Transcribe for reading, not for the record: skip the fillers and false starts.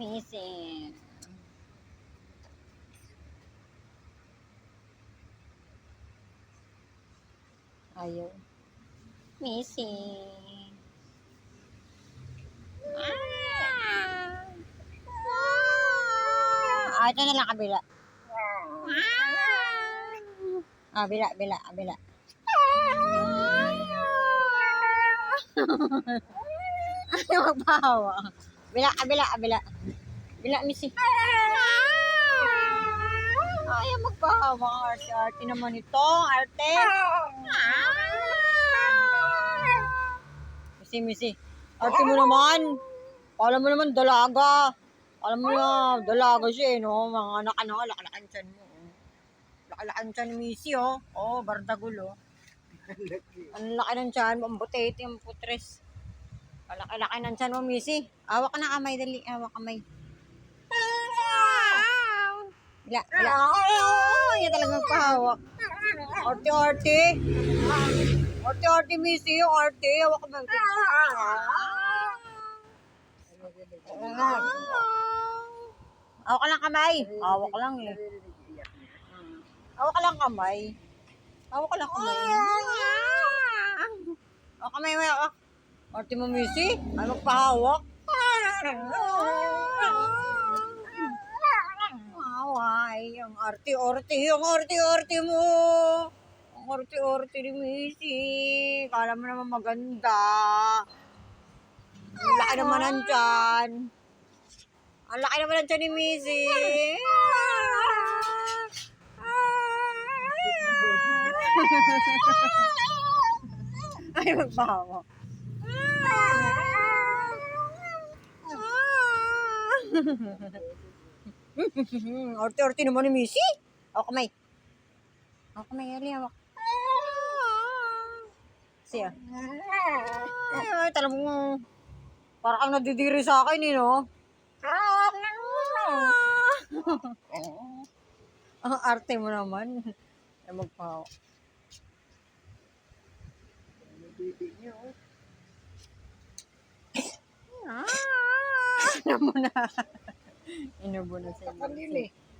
Missing. Ayaw. Missing. Ito na lang kabila. Bila. Ayaw magpahawa. Bila. Bila, Missy. Ayaw magpahawa. Arte naman ito. Arte. Missy. Arte mo naman. Alam mo naman, dalaga. Alam mo na, dalaga siya, no? Mga anak, laki-lakan tiyan mo. Laki-lakan tiyan ni Missy, oh. Oh, bardagul, oh. Ang laki ng tiyan mo, ang butete, ang putres. Laki-laki ng tiyan mo, Missy. Hawak ka na kamay, dali. Hawak kamay. Bila. Yan talaga magpahawak. Arte. Arte, Missy. Arte, hawak kamay. Hawak ka lang kamay. Hawak lang eh. Hawak ka lang kamay. Hawak kamay. Arte mo, Missy. Ay magpahawak. Ay, ang arte mo. Ang arte ni Missy. Kala mo naman maganda. Ang laki naman ng tiyan. Ang laki naman ng tiyan ni Missy. Ay, magbawa. Arte naman ni Missy. Hawak kamay. Ali, hawak. Siya. Ay, talagang mo. Parang kang nadidiri sa akin, eh, no? Ang arte mo naman. Ay, magpahaw. Inubo na sa inyo.